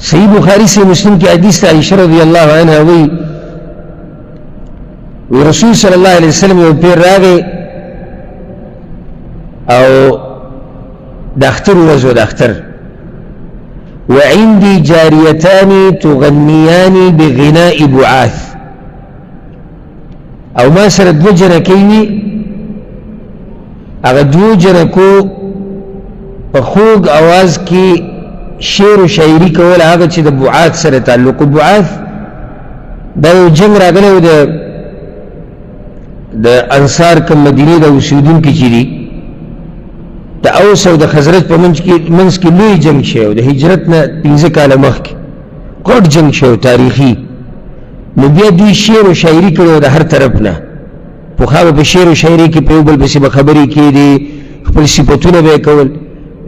صحیح بخاری سے مسلم کی حدیث عائشہ رضی اللہ عنہ وی رسول صلی اللہ علیہ وسلم یو پیر راغی او داختر وزو داختر وعندي جاريتان تغنيان بغناء بعاث او ما سره دو جنکی وي هغه دو جنکو په خوږ اواز کې شعر و شاعري کول هغه چې د بعاث سره تعلق. بعاث دا یو جنگ راغلی و د انصار کوم مدینې د اوسېدونکي چې دي د اوس او د خزرج په منځ کې لوی جنگ شوی و د هجرت نه 15 کاله مخکې غټ جنگ شوی تاریخي. نو بیا دوی شعر و شاعري کړی د هر طرف نه پخوا به په شعر و شاعري کې په یو بل پسې به خبرې کېدې خپل صفتونه به یې کول.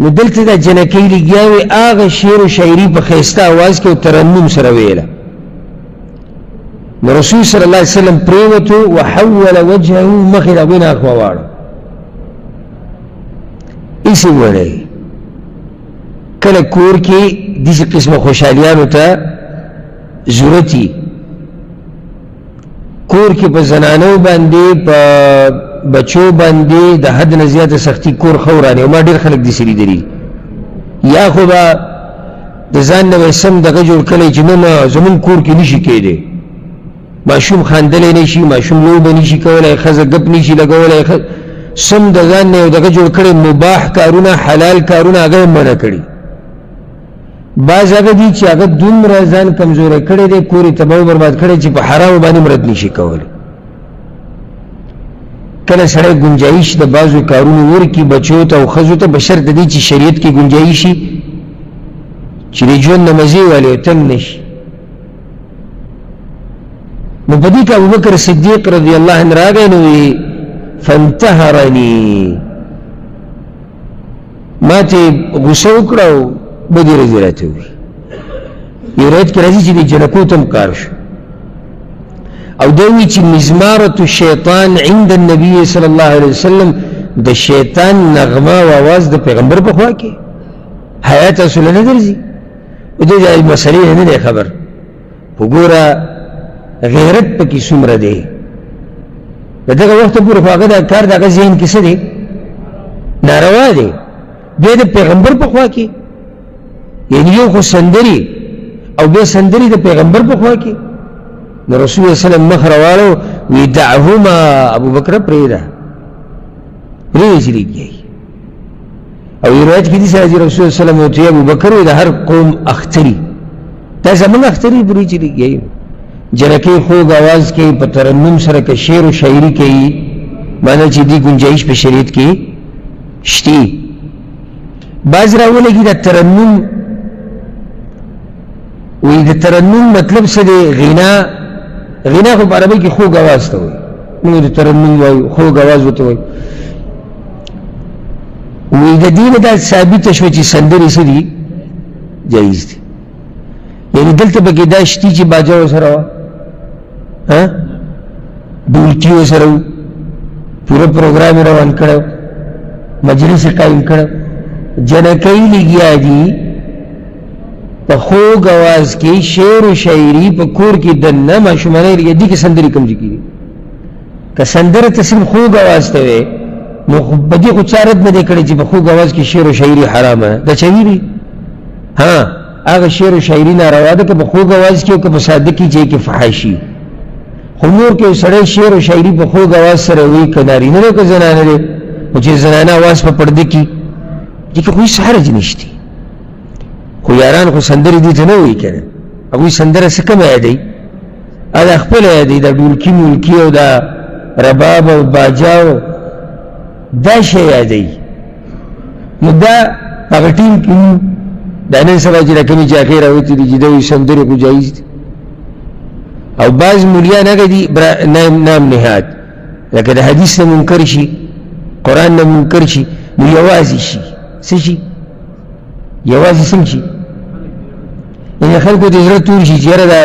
نو دلته دا جنکۍ لګیا وې هغه شعر و شاعري په ښایسته اواز کې او ترنم سره ویله. نو رسول صلی الله علیه وسلم پرېوتو وحول وجهه مخې د هغوی نه اخوا واړو ایسې وړی. کله کور کې داسې قسمه خوشحالیانو ته ضرورت وي کور کې په زنانو باندې په بچو باندې د حد نه زیاته سختی کور ښه ورانوي. ما ډېر خلک داسې لیدلي یا خو به د ځان نه به سم دغه جوړ کړی چې نه نه زمونږ کور کې نه شي کېدی ماشوم خاندلی نه شي ماشوم لوبه نه شي کولی ښځه ګپ نه شي لګولی سم د ځان نه یو دغه جوړ کړی مباح کارونه حلال کارونه هغه یې منع کړي. بعض هغه دي چې هغه دومره ځان کمزوری کړی دی کور یې تباه و برباد کړی چې په حرامو باندې مرد نشي کولی. کله سړی ګنجایش د بعضو کارونو ورکړي بچو ته او ښځو ته بشرط د دې چې شریعت کې ګنجایش شي چې د ژوند نه مزې والي او تنګ نه شي. نو په دې کې ابوبکر صدیق رضی الله عنه راغی نو فانتهرني ما ته غوسه وکړه او بدې ورځې راته وویل. یو روایت کې راځي چې د جنکو ته هم کار شو او دا وایي چې مزمارة الشیطان عند النبي صلی الله علیه وسلم د شیطان نغمه او اواز د پیغمبر په خوا کې حیات رسول نه درځي. د دې مسلې نه دی خبر وګوره غیرت پکې څومره دی. په دغه وخت پورې خو هغه دا کار د هغه ذهن کې څه دی ناروا دی بیا د پیغمبر په خوا کې یعنې یو خو سندري او بیا سندري د پیغمبر په خوا کې. نو رسول الله صلی الله علیه وسلم مخ راواړو وی دعهما ابوبکر پرېږده چې لګیایي. او یو روایت کې داسې راځي رسول الله صلی الله علیه وسلم ورته ابوبکر وی د هر قوم اختري دا زموږ اختري پرې چې لګیایي. جنکۍ خوږ اواز کوي په ترنم سره که شعر و شاعري کوي معنی چې دې ګنجایش په شریعت کې شته. بعض راولګي د ترنم وی د ترنم مطلب څه دی غنا خو په عربي کې خوږ اواز ته وایي موږ د ترنم وایو خوږ اواز ورته وایو. وی د دې نه دا ثابته شوه چې سندرې څه دي جایز دي. یعنې دلته پکې دا شتي چې باجه ورسره وه ډولکي ورسره و پوره پروګرام یې روان کړی و مجلس یې قایم کړی جنکۍ لګیا دي په خوږ اواز کې شعر و شاعري په کور کې دننه ماشومانۍ لګیا دي کې سندرې کوم ځای کېږي. که سندره ته صرف خوږ اواز ته وی نو په دې خو چا رد نه دی کړی چې په خوږ اواز کې شعر و شاعري حرامه ده دا چا ویلي هغه شعر و شاعري ناروا ده که په خوږ اواز کې او که په ساده کې چې کې فحاشي. خو نور کې سړی شعر و شاعري په خوږ اواز سره وایي که نارینه دی که زنانه دی خو چې زنانه اواز په پرده کې دې کې خو هېڅ حرج نشته. خو یاران خو سندرې دې ته نه وایي که نه هغوی سندره څه کومه یادوي دا خپله یادوي دا ډولکي مولکي او دا رباب او باجا دا شی یادوي. نو دا هغه ټیم کې دا نن سبا چې دا کومې جاکې راوتې دي چې دا وایي سندرې خو جایز دي. او بعض مولیان هغه دي نام نهاد لکه د حدیث نه منکر شي قرآن نه منکر شي نو یوازې شي څه شي یوازې څنګه شي یعنې خلکو ته زړه تور شي چې یاره دا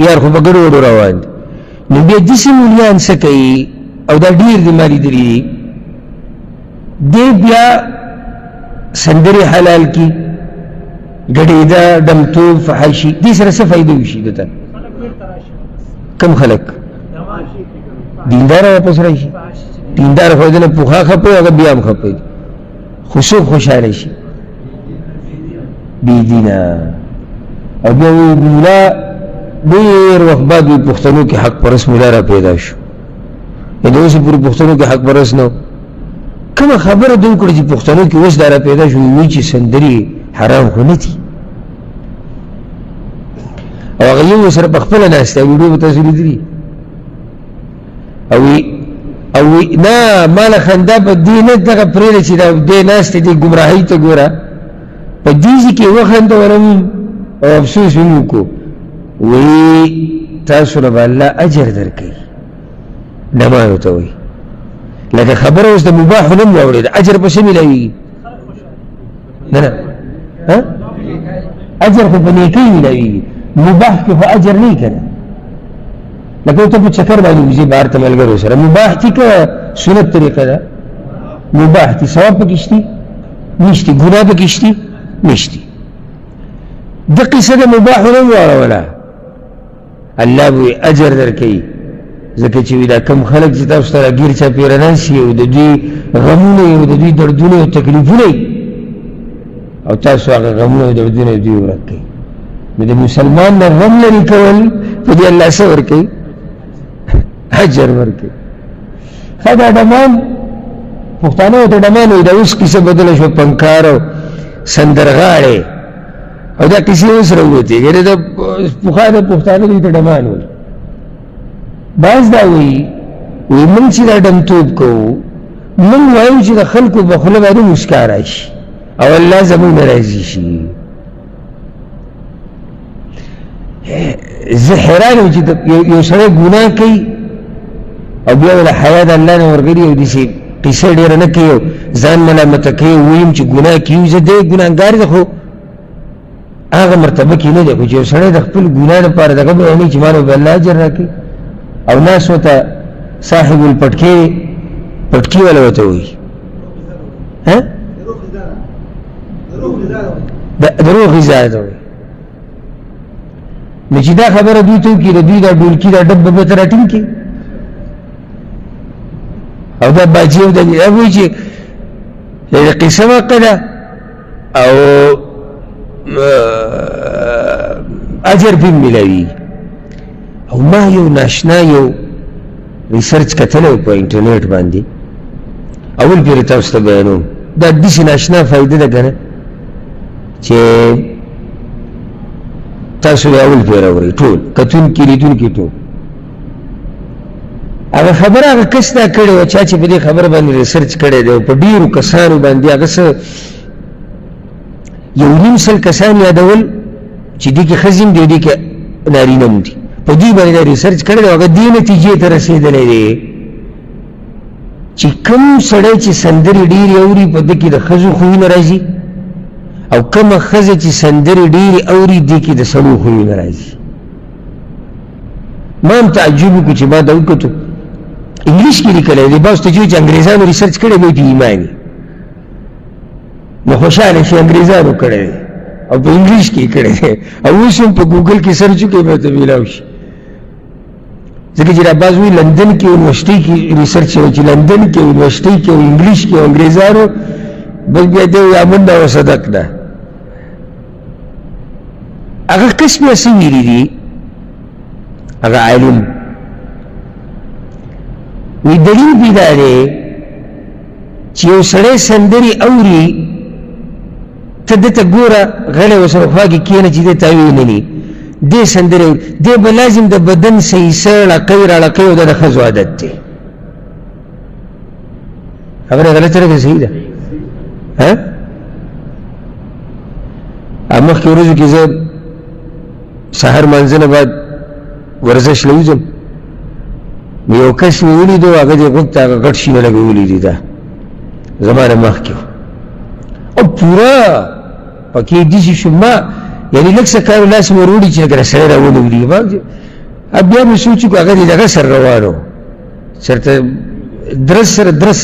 یار خو په ګډو وډو روان دي. نو بیا داسې مولیان څه کوي او دا ډېر دي ما لیدلي دي دی بیا سندرې حلال کي ګډېدا ډمتوب فحاشي دې سره څه فایده وشي دته کم خلک دیندار واپس راشي دیندار خو دې نه پوخا خپه هغه بیا هم خپه خوشو خوشاله شي بی دینا او بیا وی مولا ډېر وخت بعد پښتنو کې حق پرست مولا را پیدا شو یعنې اوس پورې پښتنو کې حق پرست نه کومه خبره دوی کړې چې پښتنو کې اوس دا را پیدا شو وایي چې سندرې حرام خو نه دي او هغه یو سره په خپله ناسته ویډیو به تاسو لیدلي او نه ماله خندا په دې نه دغه پرېږده چې دا دې ناستې دې ګمراهۍ ته ګوره په دې کې وخندولم او افسوس هم وکړو وایي تاسو له به الله اجر درکوي نمایو ته وایي لکه خبره اوس د مباحو نه م واورېده اجر په څه میلاوېږي نه نه اجر خو په نیکۍ میلاوېږي مباح کې خو اجر نه وي که نه لکه ته په چکر باندې وځې بهر ته ملګرو سره مباح دي که سنت طریقه ده مباح دي ثواب پکې شتي نشتي ګناه پکې شتي نشتي د قصه د مباحو نه م واروله الله به اجر درکوي ځکه چې دا کم خلک چې تاسو ته راګیر چاپېره ناست او د دوی غمونه او د دوی دردونه او تکلیفونه او تاسو هغه غمونه او دردونه دوی ورک کوئ نو د مسلمان نه غم لرې کول په دې الله څه ورکوي اجر ورکوي ښه دا ډمان پښتانه ورته ډمان وایي دا اوس کیسه بدله شوه پنکار او سندرغاړې او دا کیسې اوس راووتې یعنې د پخوا د پښتانه دوی ته ډمان وایي بعض دا وایي موږ چې دا ډمتوب کوو موږ وایو چې د خلکو په خوله باندې مسکا راشي او الله زموږ نه راضي شي زه حیران یم چې یو سړی ګناه کوي او بیا له حیا د الله نه ورګري او داسې قیسه ډېره نه کوي او ځان ملامته کوي ویم چې ګناه کوي زه دی ګناهګار دی خو هغه مرتبه کې نه دی خو چې یو سړی د خپل ګناه لپاره دغه بیانوي چې ما له به الله اجر راکوي او ناس ورته صاحب الپټکي والا ورته وایي دروغ غذا ته وایي نو چې دا خبره دوی ته وکړي د دوی دا ډولکي دا ډب به بېرته راټینګ کړي او دا باجي او دا وایي چې قصه واقع ده او اجر پې میلاوي او ما یو ناشنا یو ریسرچ کتلی په انټرنیټ باندې اول پېرې تاسو ته بیانوم دا داسې ناشنا فایده ده که نه چې تاسو یې اول پېره اورئ ټول کتونکي لیدونکي ټول هغه خبره هغه کس دا کړې وه چا چې په دې خبره باندې ریسرچ کړی دی او په ډېرو کسانو باندې هغه څه 1.5 کسان یادول چې دې کې ښځې هم دي دې کې نارینه هم دي په دې باندې ریسرچ کړی دی هغه دې نتیجې ته رسېدلی دی چې کوم سړی چې سندرې ډېرې اوري په ده کې د ښځو خویونه راځي او کومه ښځه چې سندرې ډېرې اوري دې کې د سړو خویونه راځي ما هم تعجب وکړو چې ما دا وکتو انګلیش کې لیکلی دی بعض ته چې انګریزانو ریسرچ کړی دی په ایمان نو خوشحاله شي انګریزانو کړی دی او په انګلیش کې کړی دی او اوس هم په ګوګل کې سرچ وکړئ به ورته میلاو شي ځکه چې دا بعض وایي لندن کې یونیورسټۍ کې ریسرچ شوی چې لندن کې یونیورسټۍ کې او انګلیش کې او انګریزانو بل بیا دی وایي امن ده وصدق ده هغه کس بیا څه ویلي دي هغه عالم وی دلیل پې دا دی چې یو سړی سندرې اوري ته ده ته ګوره غلی ورسره خوا کې کښېنه چې دی ته وینني دې سندرې اوري دی به لازم د بدن سیسه ړقۍ راړقۍ او دا د ښځو عادت دی خبره غلطه ده که صحیح ده مخکې ورځو کې زه سهار مانځه نه بعد ورزش له وځم نو یو کس مې ولیدو هغه دې غوږ ته هغه غټ شینه لګولي دي دا زما نه مخکې او پوره پکې داسې شو ما یعنې لږ څه کار لاس مې ور وړي چې لکه سړی را ونولي بیا مې سوچ وکړو هغه دې دغه سره روان و چېرته درس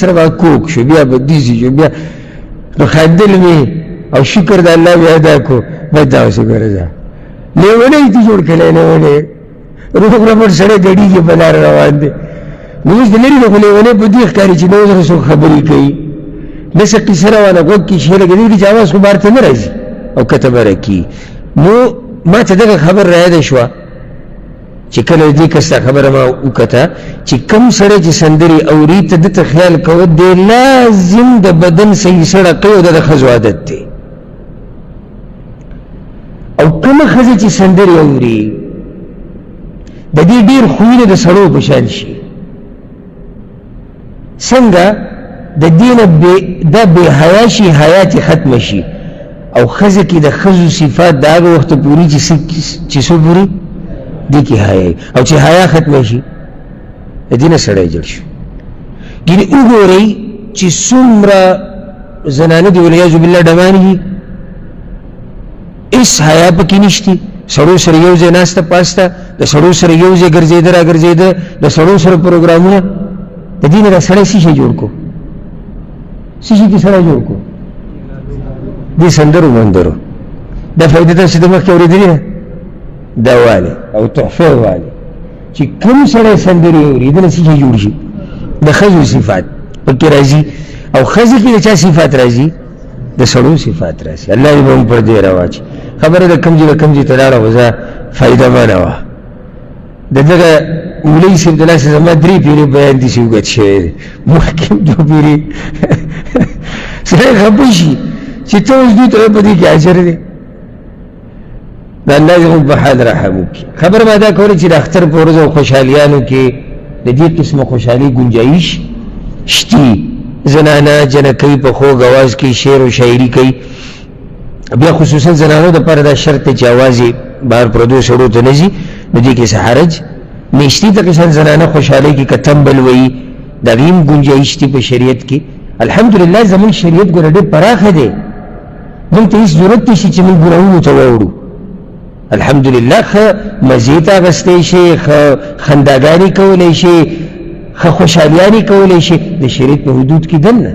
سره به کوږ شو بیا به داسې شو بیا نو خندل مې او شکر د الله مې ادا کړو بس داسې ګوره ځه لیونی دې جوړ کړی لیونی روغ رمټ سړی ګډېږي په لاره روان دی نو اوس د لرې نه خو لیونی په دې ښکاري چې نو سره څوک خبرې کوي داسې قیسه روانه غوږ کې شي لکه دې چې اواز خو بار ته نه راځي او کته به راکي نو ما ته دغه خبر رایاده شوه چې کله دې کس ته خبره ما وکته چې کوم سړی چې سندرې اوري ته ده ته خیال کوه دی لازم د بدن صحیح سړی کوي او د ښځو عادت دی او کومه ښځه چې سندرې اوري د دې ډېر خویونه د سړو په شان شي څنګه د دې نه دا بې حیا شي حیا چې ختمه شي او ښځه کې د ښځو صفات د هغه وخته پورې چې څو پورې دې کې حیا او چې حیا ختمه شي د دې نه سړی جوړ شي یعنې وګورئ چې څومره زنانه دي والعیاذ بالله ډمانې هېڅ حیا پکې نشته سړو سره یو ځای ناسته پاسته د سړو سره یو ځای ګرځېده را ګرځېده د سړو سره پروګرامونه د دې نه دا سړی څه شی جوړ کو څه شي کې سړی جوړ کو دې سندرو مندرو دا فایده تاسو د مخکې اورېدلې ده دا والې او تحفه والې چې کوم سړی سندرې اوري د نه څه شی جوړ شي د ښځو صفات پکې راځي او ښځې کې د چا صفات راځي د سړو صفات راځي الله دې به موږ پر دې راواچي خبره د کوم ځای له کوم ځای ته لاړه وه زه فایده مانه وه د دغه مولوي صاحب د لاسه زما 3 پیرې بیان دي چې اوږد شوی دی مخکې 2 پیرې سړی خفه شي چې ته اوس دوی ته په دې کې اجر دی د الله دې موږ په حال رحم وکړي خبره ما دا کوله چې د اختر په ورځو خوشحالیانو کې د دې قسمه خوشحالي ګنجایش شتي زنانه جنکۍ په خوږ اواز کې شعر و شاعري کوي بیا خصوصا زنانو دپاره دا شرط دی چې اواز یې بهر پردو سړو ته نه ځي نو دې کې څه حرج نشتی ته قسم زنانه خوشحالۍ کې که تمبل وایي د هغې هم ګنجایش دي په شریعت کې الحمدلله زموږ شریعت ګوره ډېر پراخه دی موږ ته هېڅ ضرورت نشي چې موږ ګناهونو ته واوړو الحمدلله ښه مزې ته اخیستی شي ښه خنداګانې کولی شي ښه خوشحالیانې کولی شي د شریعت په حدود کې دننه